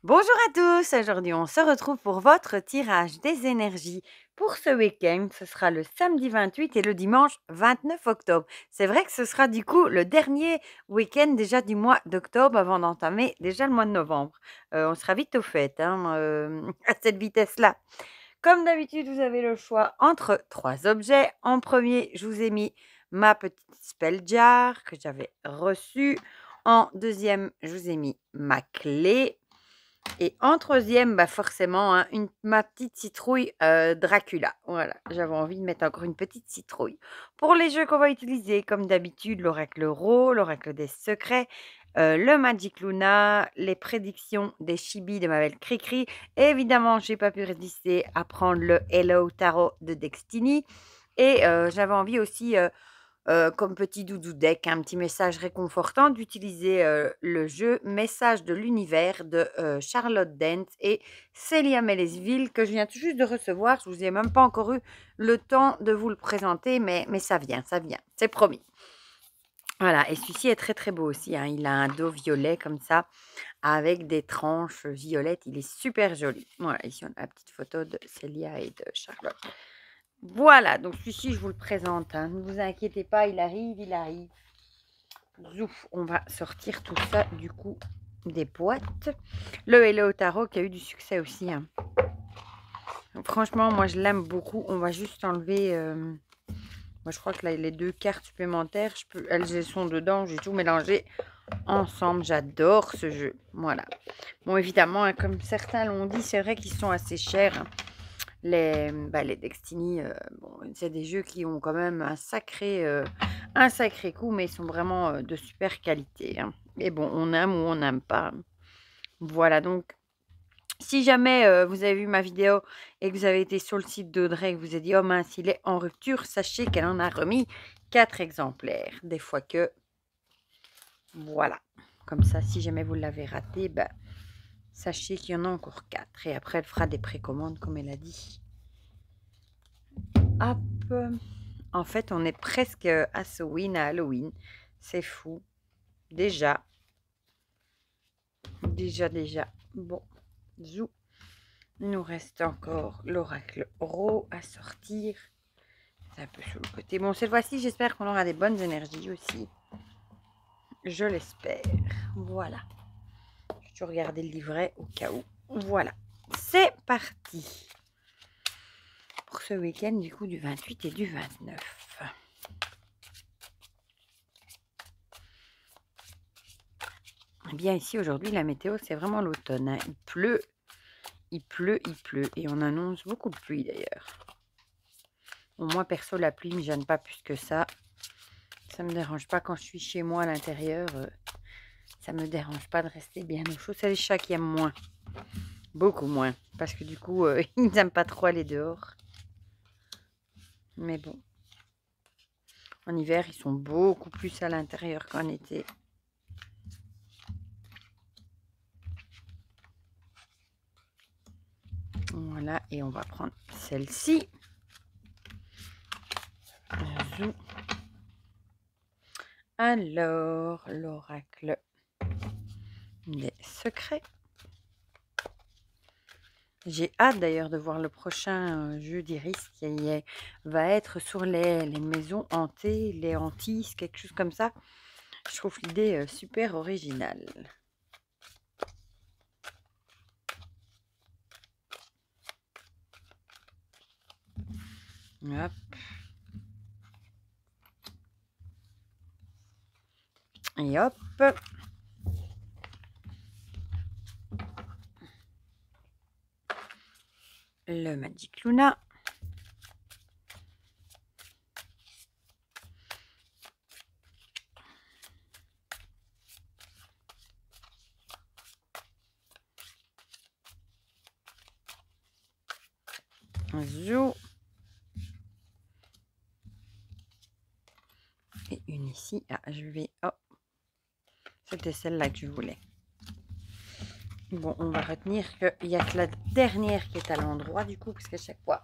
Bonjour à tous, aujourd'hui on se retrouve pour votre tirage des énergies. Pour ce week-end, ce sera le samedi 28 et le dimanche 29 octobre. C'est vrai que ce sera du coup le dernier week-end déjà du mois d'octobre avant d'entamer déjà le mois de novembre. On sera vite au fait à cette vitesse-là. Comme d'habitude, vous avez le choix entre trois objets. En premier, je vous ai mis ma petite spell jar que j'avais reçue. En deuxième, je vous ai mis ma clé. Et en troisième, bah forcément, hein, ma petite citrouille Dracula. Voilà, j'avais envie de mettre encore une petite citrouille. Pour les jeux qu'on va utiliser, comme d'habitude, l'oracle Ro, l'oracle des secrets, le Magic Luna, les prédictions des chibis de ma belle Cricri. Et évidemment, j'ai pas pu résister à prendre le Hello Tarot de Destiny. Et j'avais envie aussi comme petit doudou deck, un petit message réconfortant, d'utiliser le jeu Message de l'univers de Charlotte Dent et Célia Mélesville que je viens tout juste de recevoir. Je vous ai même pas encore eu le temps de vous le présenter, mais ça vient, c'est promis. Voilà, et celui-ci est très très beau aussi, hein. Il a un dos violet comme ça, avec des tranches violettes. Il est super joli. Voilà, ici on a la petite photo de Célia et de Charlotte. Voilà, donc celui-ci, je vous le présente, hein. Ne vous inquiétez pas, il arrive, il arrive. Zouf, on va sortir tout ça du coup des boîtes. Le Hello Tarot qui a eu du succès aussi, hein. Donc, franchement, moi je l'aime beaucoup. On va juste enlever. Moi je crois que là, les deux cartes supplémentaires, elles sont dedans. J'ai tout mélangé ensemble. J'adore ce jeu. Voilà. Bon, évidemment, hein, comme certains l'ont dit, c'est vrai qu'ils sont assez chers, hein. Les Destiny, bon, c'est des jeux qui ont quand même un sacré coup, mais ils sont vraiment de super qualité, hein. Mais bon, on aime ou on n'aime pas. Voilà, donc si jamais vous avez vu ma vidéo et que vous avez été sur le site d'Audrey et que vous avez dit oh mince, il est en rupture, sachez qu'elle en a remis 4 exemplaires. Des fois que, voilà, comme ça, si jamais vous l'avez raté, ben, sachez qu'il y en a encore 4. Et après, elle fera des précommandes comme elle a dit. Hop. En fait, on est presque à Halloween. C'est fou. Déjà. Déjà. Bon. Zou. Il nous reste encore l'oracle Ro à sortir. C'est un peu sur le côté. Bon, cette fois-ci, j'espère qu'on aura des bonnes énergies aussi. Je l'espère. Voilà. Je vais regarder le livret au cas où. Voilà. C'est parti. Pour ce week-end, du coup, du 28 et du 29. Eh bien, ici, aujourd'hui, la météo, c'est vraiment l'automne, hein. Il pleut. Et on annonce beaucoup de pluie, d'ailleurs. Bon, moi, perso, la pluie ne me gêne pas plus que ça. Ça ne me dérange pas quand je suis chez moi à l'intérieur. Ça ne me dérange pas de rester bien au chaud. C'est les chats qui aiment moins. Beaucoup moins. Parce que du coup, ils n'aiment pas trop aller dehors. Mais bon. En hiver, ils sont beaucoup plus à l'intérieur qu'en été. Voilà, et on va prendre celle-ci. Alors, l'oracle des secrets. J'ai hâte d'ailleurs de voir le prochain jeu d'Iris qui va être sur les maisons hantées, les hantises, quelque chose comme ça. Je trouve l'idée super originale. Hop. Et hop. Le Magic Luna. Zou. Et une ici. Ah, je vais... Oh. C'était celle-là que je voulais. Bon, on va retenir qu'il y a que la dernière qui est à l'endroit du coup, parce qu'à chaque fois,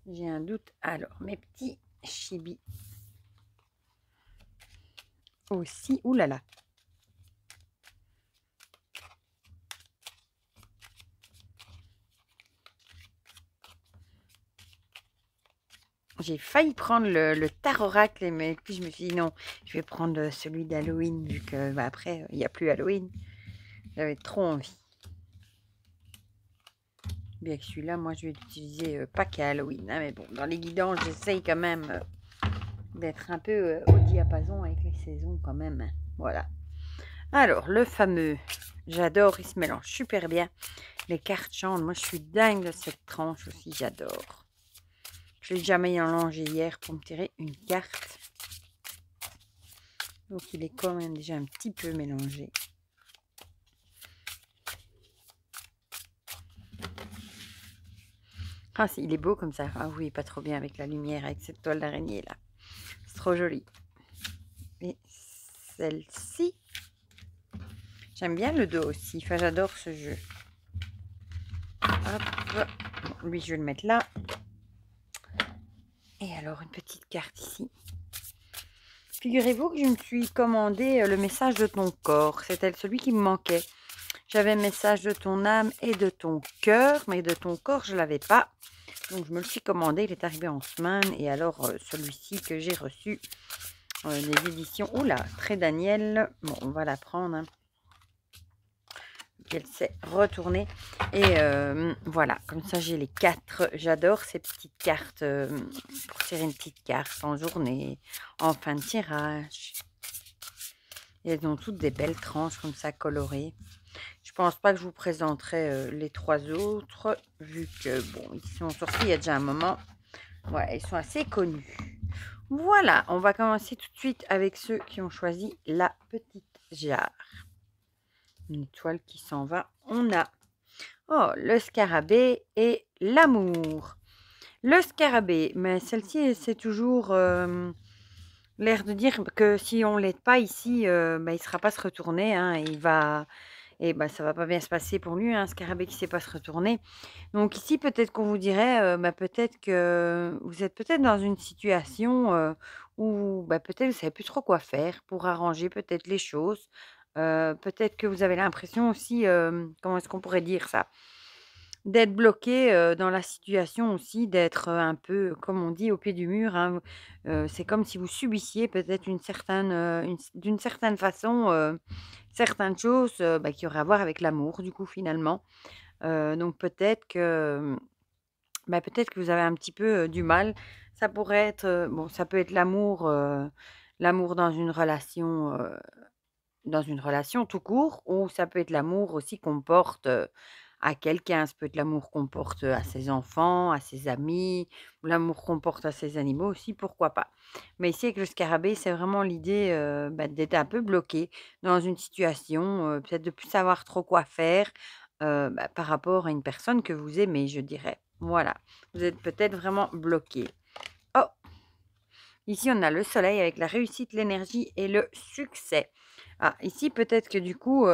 j'ai un doute. Alors, mes petits chibis. Aussi. Ouh là là. J'ai failli prendre le tarot oracle, mais puis je me suis dit non, je vais prendre celui d'Halloween, vu que bah, après, il n'y a plus Halloween. J'avais trop envie. Bien que celui-là, moi, je vais l'utiliser pas qu'à Halloween. Hein, mais bon, dans les guidances, j'essaye quand même d'être un peu au diapason avec les saisons quand même. Hein. Voilà. Alors, le fameux, j'adore, il se mélange super bien. Les cartes chantent, moi, je suis dingue de cette tranche aussi, j'adore. Je l'ai déjà mélangé hier pour me tirer une carte. Donc, il est quand même déjà un petit peu mélangé. Ah, il est beau comme ça. Ah oui, pas trop bien avec la lumière, avec cette toile d'araignée là. C'est trop joli. Et celle-ci, j'aime bien le dos aussi. Enfin, j'adore ce jeu. Hop. Bon, lui, je vais le mettre là. Et alors, une petite carte ici. Figurez-vous que je me suis commandé le message de ton corps. C'était celui qui me manquait. J'avais le message de ton âme et de ton cœur, mais de ton corps, je ne l'avais pas. Donc, je me le suis commandé. Il est arrivé en semaine. Et alors, celui-ci que j'ai reçu des éditions. Oula, très Daniel. Bon, on va la prendre. Hein. Elle s'est retournée. Et voilà, comme ça, j'ai les 4. J'adore ces petites cartes pour tirer une petite carte en journée, en fin de tirage. Et elles ont toutes des belles tranches comme ça colorées. Je pense pas que je vous présenterai les 3 autres, vu que, bon, ils sont sortis il y a déjà un moment. Ouais, ils sont assez connus. Voilà, on va commencer tout de suite avec ceux qui ont choisi la petite jarre. Une étoile qui s'en va. On a le scarabée et l'amour. Le scarabée, mais celle-ci, c'est toujours l'air de dire que si on ne l'aide pas ici, il ne sera pas se retourner. Hein, il va... Et ça va pas bien se passer pour lui, un scarabée qui ne sait pas se retourner. Donc ici, peut-être qu'on vous dirait, peut-être que vous êtes peut-être dans une situation où peut-être vous ne savez plus trop quoi faire pour arranger peut-être les choses. Peut-être que vous avez l'impression aussi, comment est-ce qu'on pourrait dire ça? D'être bloqué dans la situation aussi, d'être un peu, comme on dit, au pied du mur. Hein. C'est comme si vous subissiez peut-être d'une certaine façon certaines choses qui auraient à voir avec l'amour, du coup, finalement. Donc peut-être que vous avez un petit peu du mal. Ça pourrait être, bon, ça peut être l'amour dans une relation tout court, ou ça peut être l'amour aussi qu'on porte à quelqu'un. Ça peut être l'amour qu'on porte à ses enfants, à ses amis, ou l'amour qu'on porte à ses animaux aussi, pourquoi pas. Mais ici, avec le scarabée, c'est vraiment l'idée d'être un peu bloqué dans une situation, peut-être de plus savoir trop quoi faire par rapport à une personne que vous aimez, je dirais. Voilà, vous êtes peut-être vraiment bloqué. Oh, ici, on a le soleil avec la réussite, l'énergie et le succès. Ah, ici, peut-être que du coup,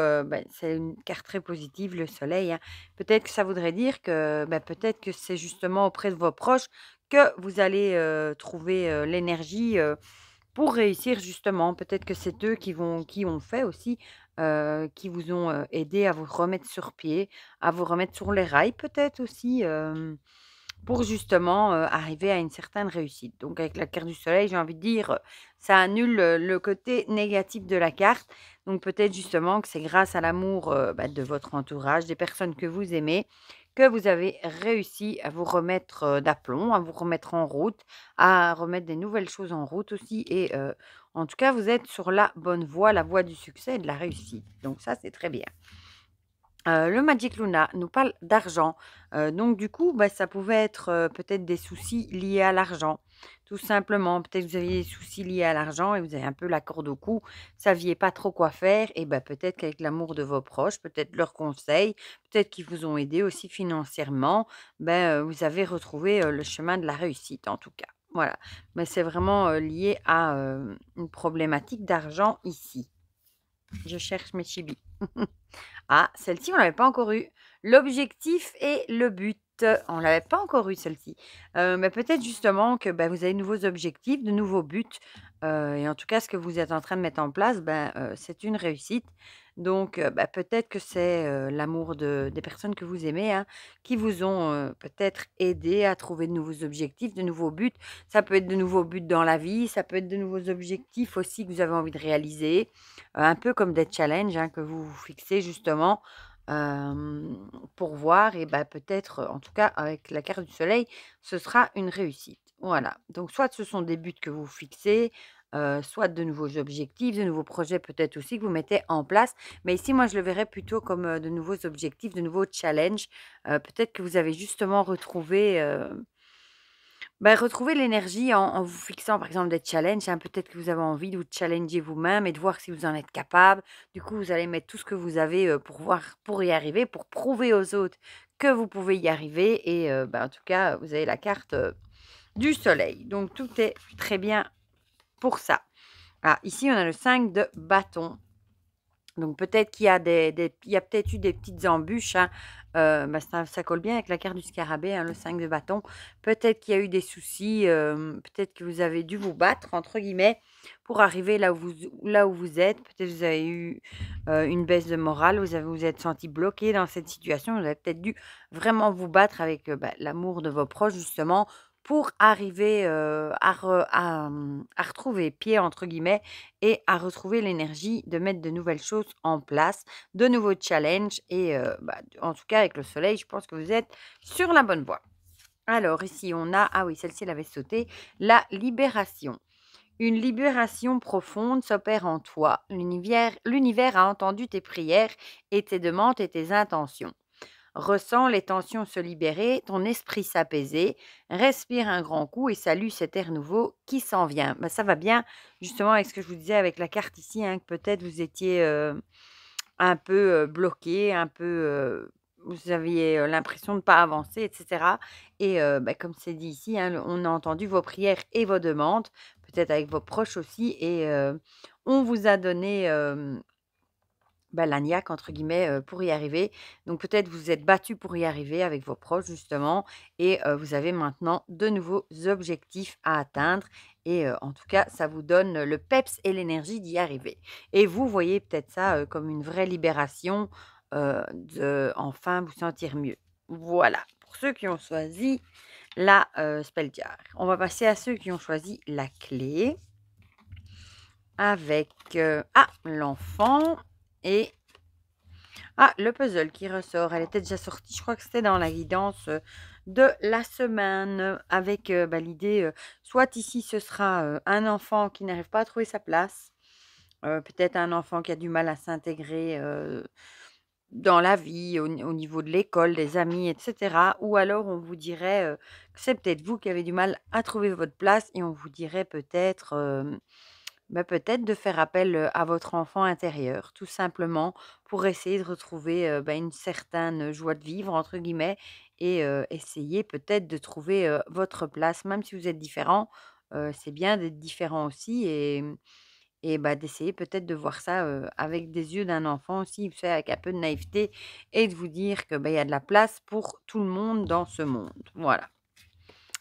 c'est une carte très positive, le soleil. Hein. Peut-être que ça voudrait dire que peut-être que c'est justement auprès de vos proches que vous allez trouver l'énergie pour réussir justement. Peut-être que c'est eux qui ont fait aussi, qui vous ont aidé à vous remettre sur pied, à vous remettre sur les rails peut-être aussi. Pour justement arriver à une certaine réussite. Donc avec la carte du soleil, j'ai envie de dire, ça annule le côté négatif de la carte. Donc peut-être justement que c'est grâce à l'amour de votre entourage, des personnes que vous aimez, que vous avez réussi à vous remettre d'aplomb, à vous remettre en route, à remettre des nouvelles choses en route aussi. Et en tout cas, vous êtes sur la bonne voie, la voie du succès et de la réussite. Donc ça, c'est très bien. Le Magic Luna nous parle d'argent. Donc du coup, ça pouvait être, peut-être des soucis liés à l'argent. Tout simplement, peut-être que vous aviez des soucis liés à l'argent et vous avez un peu la corde au cou, vous saviez pas trop quoi faire et peut-être qu'avec l'amour de vos proches, peut-être leurs conseils, peut-être qu'ils vous ont aidé aussi financièrement, vous avez retrouvé, le chemin de la réussite en tout cas. Voilà, mais c'est vraiment, lié à, une problématique d'argent ici. Je cherche mes chibis. Ah, celle-ci, on l'avait pas encore eue. L'objectif et le but. on l'avait pas encore eu celle-ci, mais peut-être justement que, bah, vous avez de nouveaux objectifs, de nouveaux buts, et en tout cas, ce que vous êtes en train de mettre en place, ben, c'est une réussite. Donc, bah, peut-être que c'est, l'amour des personnes que vous aimez, hein, qui vous ont, peut-être aidé à trouver de nouveaux objectifs, de nouveaux buts. Ça peut être de nouveaux buts dans la vie, ça peut être de nouveaux objectifs aussi que vous avez envie de réaliser, un peu comme des challenges, hein, que vous vous fixez justement, pour voir et bah, peut-être, en tout cas avec la carte du soleil, ce sera une réussite. Voilà, donc soit ce sont des buts que vous fixez, soit de nouveaux objectifs, de nouveaux projets peut-être aussi que vous mettez en place. Mais ici, moi, je le verrais plutôt comme, de nouveaux objectifs, de nouveaux challenges. Peut-être que vous avez justement retrouvé, bah, retrouver l'énergie en vous fixant, par exemple, des challenges, hein. Peut-être que vous avez envie de vous challenger vous-même et de voir si vous en êtes capable. Du coup, vous allez mettre tout ce que vous avez, pour y arriver, pour prouver aux autres que vous pouvez y arriver et bah, en tout cas, vous avez la carte, du soleil. Donc tout est très bien pour ça. Ah, ici, on a le 5 de bâton. Donc peut-être qu'il y a il y a peut-être eu des petites embûches, hein, bah, ça colle bien avec la carte du scarabée, hein, le 5 de bâton. Peut-être qu'il y a eu des soucis, peut-être que vous avez dû «vous battre» entre guillemets pour arriver là où vous êtes. Peut-être vous avez eu, une baisse de morale, vous êtes senti bloqué dans cette situation. Vous avez peut-être dû vraiment vous battre avec, bah, l'amour de vos proches justement pour arriver, à retrouver «pied» entre guillemets et à retrouver l'énergie de mettre de nouvelles choses en place, de nouveaux challenges et bah, en tout cas avec le soleil, je pense que vous êtes sur la bonne voie. Alors ici, on a ah oui, celle-ci, elle avait sauté, la libération. Une libération profonde s'opère en toi. L'univers a entendu tes prières et tes demandes et tes intentions. Ressens les tensions se libérer, ton esprit s'apaiser, respire un grand coup et salue cet air nouveau qui s'en vient. Bah, ça va bien justement avec ce que je vous disais avec la carte ici, hein, que peut-être vous étiez un peu bloqué, un peu, vous aviez l'impression de ne pas avancer, etc. Et bah, comme c'est dit ici, hein, on a entendu vos prières et vos demandes, peut-être avec vos proches aussi, et on vous a donné bah, la niaque entre guillemets, pour y arriver. Donc peut-être vous vous êtes battu pour y arriver avec vos proches justement et vous avez maintenant de nouveaux objectifs à atteindre et en tout cas, ça vous donne le peps et l'énergie d'y arriver. Et vous voyez peut-être ça, comme une vraie libération, de enfin vous sentir mieux. Voilà, pour ceux qui ont choisi la, spell jar. On va passer à ceux qui ont choisi la clé avec, l'enfant et le puzzle qui ressort. Elle était déjà sortie, je crois que c'était dans la guidance, de la semaine avec, bah, l'idée, soit ici ce sera, un enfant qui n'arrive pas à trouver sa place, peut-être un enfant qui a du mal à s'intégrer, dans la vie, au niveau de l'école, des amis et cetera. Ou alors on vous dirait, que c'est peut-être vous qui avez du mal à trouver votre place et on vous dirait peut-être, bah, peut-être de faire appel, à votre enfant intérieur, tout simplement, pour essayer de retrouver, bah, une certaine «joie de vivre» entre guillemets et essayer peut-être de trouver, votre place. Même si vous êtes différents, c'est bien d'être différent aussi et bah, d'essayer peut-être de voir ça, avec des yeux d'un enfant aussi, vous savez, avec un peu de naïveté et de vous dire que, bah, il y a de la place pour tout le monde dans ce monde. Voilà.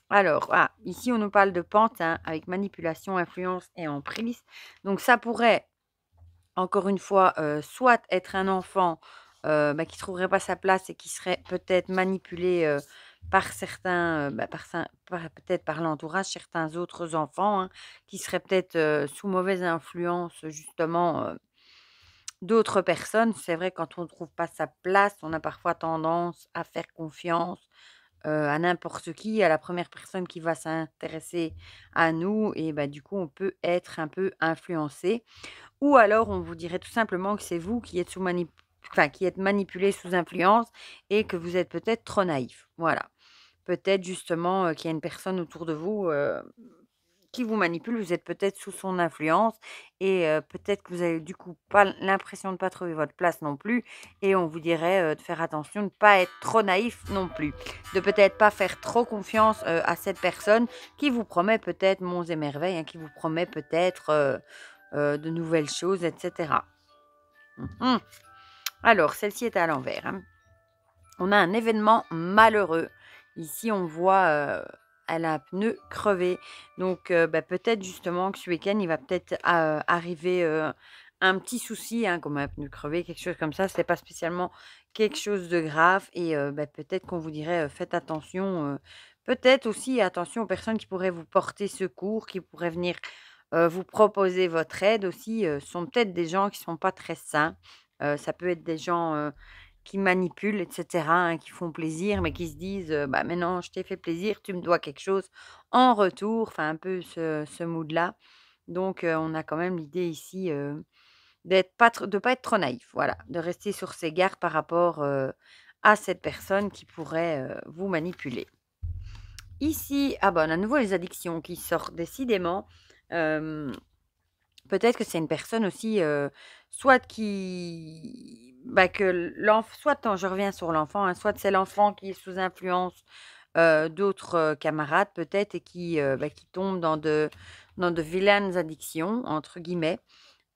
Alors, ici, on nous parle de pantin avec manipulation, influence et emprise. Donc, ça pourrait, encore une fois, soit être un enfant bah, qui ne trouverait pas sa place et qui serait peut-être manipulé par certains, bah, peut-être par l'entourage, certains autres enfants, hein, qui seraient peut-être sous mauvaise influence, justement, d'autres personnes. C'est vrai, quand on ne trouve pas sa place, on a parfois tendance à faire confiance à n'importe qui, à la première personne qui va s'intéresser à nous et bah, du coup, on peut être un peu influencé. Ou alors on vous dirait tout simplement que c'est vous qui êtes qui êtes manipulé sous influence et que vous êtes peut-être trop naïf. Voilà. Peut-être justement, qu'il y a une personne autour de vous, qui vous manipule, vous êtes peut-être sous son influence et peut-être que vous avez du coup pas l'impression de pas trouver votre place non plus et on vous dirait, de faire attention, de ne pas être trop naïf non plus. De peut-être pas faire trop confiance, à cette personne qui vous promet peut-être monts et merveilles, hein, qui vous promet peut-être, de nouvelles choses et cetera. Alors celle-ci est à l'envers, hein. On a un événement malheureux Ici, on voit, elle a un pneu crevé. Donc, peut-être justement que ce week-end, il va peut-être, arriver, un petit souci, hein, comme un pneu crevé, quelque chose comme ça. C'est pas spécialement quelque chose de grave et peut-être qu'on vous dirait, faites attention, peut-être aussi attention aux personnes qui pourraient vous porter secours, qui pourraient venir, vous proposer votre aide aussi, ce sont peut-être des gens qui sont pas très sains. Ça peut être des gens, qui manipulent et cetera, hein, qui font plaisir, mais qui se disent, «Bah, maintenant je t'ai fait plaisir, tu me dois quelque chose en retour», enfin un peu ce mood-là. Donc on a quand même l'idée ici, de pas être trop naïf, voilà, de rester sur ses gardes par rapport, à cette personne qui pourrait, vous manipuler. Ici, ah bah, on a à nouveau les addictions qui sortent décidément. Hem Peut-être que c'est une personne aussi, soit que soit quand je reviens sur l'enfant, hein, soit c'est l'enfant qui est sous influence, d'autres, camarades peut-être et qui tombe dans de «vilaines addictions» entre guillemets.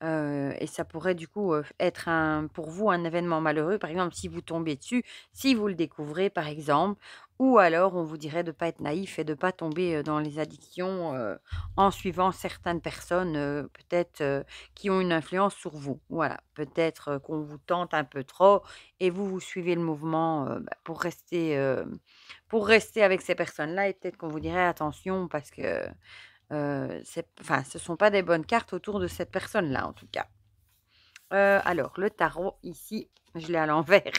Et ça pourrait du coup, être pour vous un événement malheureux, par exemple, si vous tombez dessus, si vous le découvrez par exemple, ou alors on vous dirait de ne pas être naïf et de ne pas tomber, dans les addictions, en suivant certaines personnes, peut-être, qui ont une influence sur vous. Voilà, peut-être, qu'on vous tente un peu trop et vous suivez le mouvement, pour rester avec ces personnes-là et peut-être qu'on vous dirait: «Attention» parce que ce sont pas des bonnes cartes autour de cette personne-là, en tout cas. Alors le tarot ici, je l'ai à l'envers,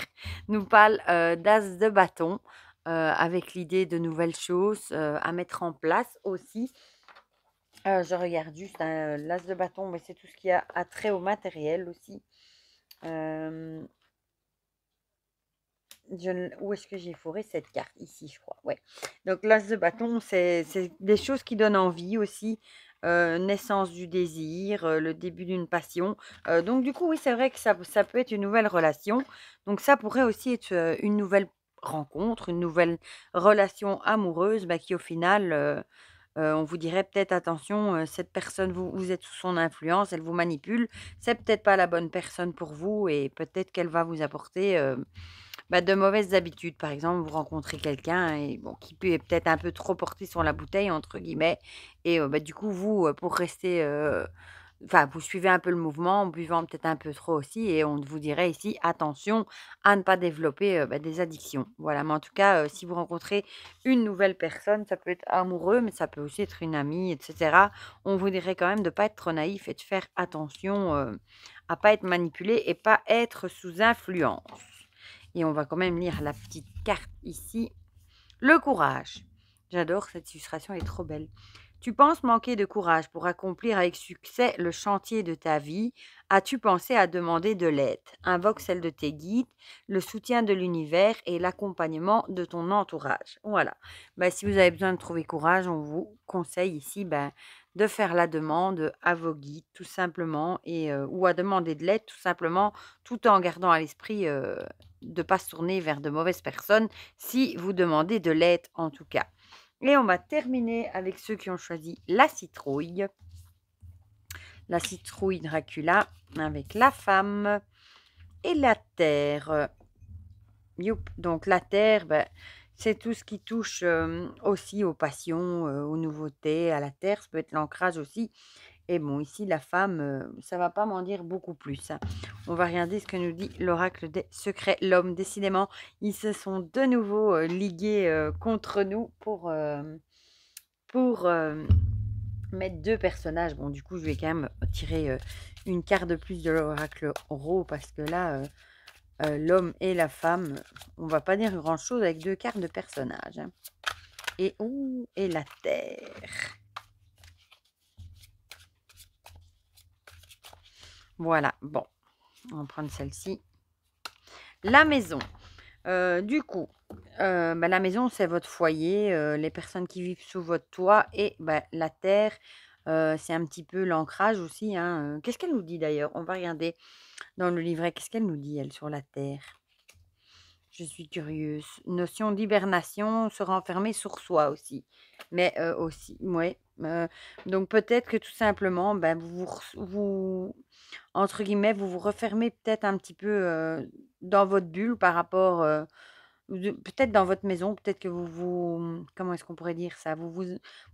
nous parle, d'as de bâton, avec l'idée de nouvelles choses, à mettre en place aussi. Je regarde juste, hein, l'as de bâton, mais c'est tout ce qui a trait au matériel aussi. Hem Où est-ce que j'ai fourré cette carte? Ici, je crois, ouais. Donc l'as de bâton, c'est des choses qui donnent envie aussi, naissance du désir, le début d'une passion. Donc du coup, oui, c'est vrai que ça peut être une nouvelle relation. Donc ça pourrait aussi être, une nouvelle rencontre, une nouvelle relation amoureuse, qui au final, on vous dirait peut-être: «Attention, cette personne, vous êtes sous son influence, elle vous manipule. C'est peut-être pas la bonne personne pour vous et peut-être qu'elle va vous apporter, de mauvaises habitudes. Par exemple, vous rencontrez quelqu'un et bon, qui peut être peut-être un peu trop porté sur la bouteille entre guillemets et du coup vous, pour rester, vous suivez un peu le mouvement en buvant peut-être un peu trop aussi et on vous dirait ici: «Attention à ne pas développer, des addictions». Voilà, mais en tout cas, si vous rencontrez une nouvelle personne, ça peut être amoureux, mais ça peut aussi être une amie et cetera. On vous dirait quand même de ne pas être trop naïf et de faire attention, à pas être manipulé et pas être sous influence. Et on va quand même lire la petite carte ici. Le courage. J'adore cette illustration, elle est trop belle. Tu penses manquer de courage pour accomplir avec succès le chantier de ta vie. As-tu pensé à demander de l'aide? Invoque celle de tes guides, le soutien de l'univers et l'accompagnement de ton entourage. Voilà. Si vous avez besoin de trouver courage, on vous conseille ici de faire la demande à vos guides tout simplement ou à demander de l'aide tout simplement tout en gardant à l'esprit de ne pas se tourner vers de mauvaises personnes si vous demandez de l'aide en tout cas. Et on va terminer avec ceux qui ont choisi la citrouille. La citrouille Dracula avec la femme et la terre. Youp. Donc la terre, c'est tout ce qui touche aussi aux passions, aux nouveautés, à la terre. Ça peut être l'ancrage aussi. Et bon, ici, la femme, ça va pas m'en dire beaucoup plus, hein. On va regarder ce que nous dit l'oracle des secrets. L'homme, décidément, ils se sont de nouveau ligués contre nous pour mettre deux personnages. Bon, du coup, je vais quand même tirer une carte de plus de l'oracle Ro parce que là, l'homme et la femme, on va pas dire grand-chose avec deux cartes de personnages, hein. Et la terre. Voilà, bon, on va prendre celle-ci. La maison. Du coup, la maison, c'est votre foyer, les personnes qui vivent sous votre toit et la terre, c'est un petit peu l'ancrage aussi, hein, qu'est-ce qu'elle nous dit d'ailleurs? On va regarder dans le livret, qu'est-ce qu'elle nous dit elle sur la terre? Je suis curieuse. Notion d'hibernation, se renfermer sur soi aussi. Mais, aussi ouais, donc peut-être que tout simplement, vous entre guillemets, vous vous refermez peut-être un petit peu, dans votre bulle par rapport, ou peut-être dans votre maison, peut-être que comment est-ce qu'on pourrait dire ça? Vous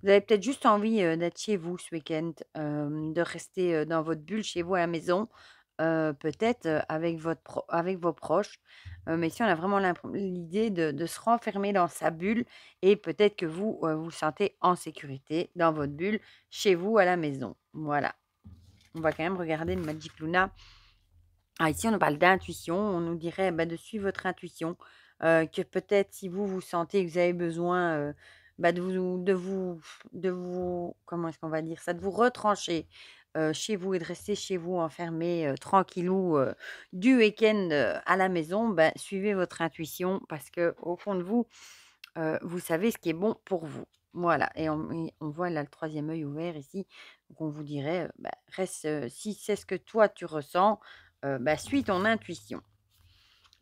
avez peut-être juste envie, d'être chez vous ce week-end, de rester, dans votre bulle chez vous à la maison, peut-être, avec vos proches. Mais ici, on a vraiment l'idée de se renfermer dans sa bulle et peut-être que vous, vous sentez en sécurité dans votre bulle, chez vous à la maison. Voilà. On va quand même regarder le Magic Luna. Ah, ici, on nous parle d'intuition. On nous dirait, bah, de suivre votre intuition, que peut-être si vous, vous sentez que vous avez besoin, bah, de vous comment est-ce qu'on va dire ça? De vous retrancher, chez vous et de rester chez vous enfermé, tranquillou, du week-end, à la maison, bah, suivez votre intuition parce que au fond de vous, vous savez ce qui est bon pour vous. Voilà et on voit là le troisième œil ouvert ici, donc on vous dirait, bah, reste, si c'est ce que toi tu ressens, bah, suis ton intuition.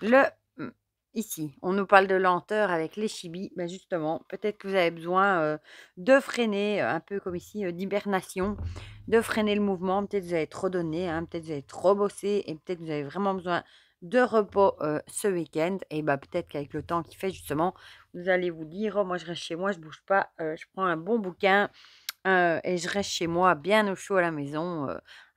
Le mmh, Ici, on nous parle de lenteur avec les chibis. Bah, justement, peut-être que vous avez besoin, de freiner, un peu comme ici, d'hibernation, de freiner le mouvement. Peut-être vous avez trop donné, hein, peut-être vous avez trop bossé et peut-être vous avez vraiment besoin de repos, ce week-end et bah, peut-être qu'avec le temps qui fait justement, vous allez vous dire: «Oh moi je reste chez moi, je bouge pas, je prends un bon bouquin, et je reste chez moi bien au chaud à la maison,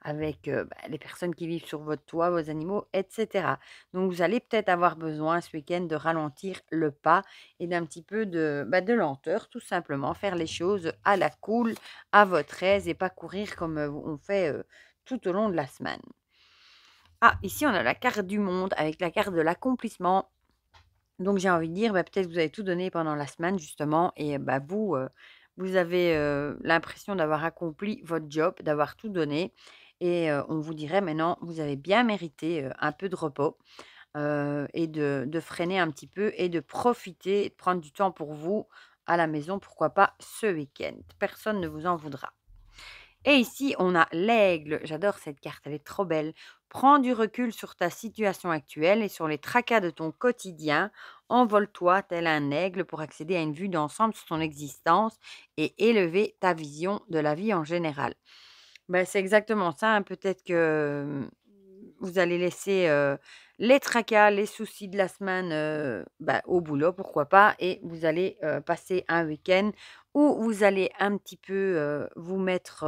avec, bah, les personnes qui vivent sur votre toit, vos animaux et cetera. Donc vous allez peut-être avoir besoin ce week-end de ralentir le pas et d'un petit peu de lenteur, tout simplement. Faire les choses à la cool, à votre aise et pas courir comme, on fait, tout au long de la semaine. Ah, ici on a la carte du monde avec la carte de l'accomplissement. Donc j'ai envie de dire, bah, peut-être que vous avez tout donné pendant la semaine justement et bah, vous avez, l'impression d'avoir accompli votre job, d'avoir tout donné et on vous dirait maintenant, vous avez bien mérité, un peu de repos, et de freiner un petit peu et de profiter, de prendre du temps pour vous à la maison, pourquoi pas ce week-end. Personne ne vous en voudra. Et ici, on a l'aigle. J'adore cette carte, elle est trop belle. Prends du recul sur ta situation actuelle et sur les tracas de ton quotidien. Envole-toi tel un aigle pour accéder à une vue d'ensemble sur ton existence et élever ta vision de la vie en général. Ben, c'est exactement ça, hein. Peut-être que, vous allez laisser, les tracas, les soucis de la semaine, bah, au boulot, pourquoi pas et vous allez, passer un week-end où vous allez un petit peu, vous mettre,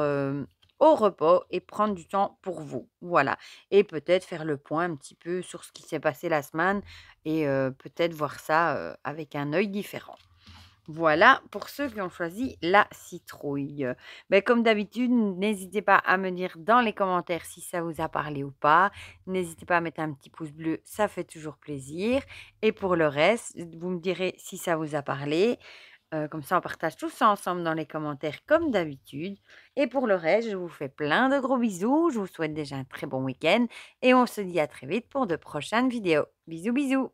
au repos et prendre du temps pour vous. Voilà et peut-être faire le point un petit peu sur ce qui s'est passé la semaine et peut-être voir ça, avec un œil différent. Voilà pour ceux qui ont choisi la citrouille. Ben comme d'habitude, n'hésitez pas à me dire dans les commentaires si ça vous a parlé ou pas. N'hésitez pas à mettre un petit pouce bleu, ça fait toujours plaisir. Et pour le reste, vous me direz si ça vous a parlé. Comme ça, on partage tout ça ensemble dans les commentaires comme d'habitude. Et pour le reste, je vous fais plein de gros bisous. Je vous souhaite déjà un très bon week-end. Et on se dit à très vite pour de prochaines vidéos. Bisous, bisous.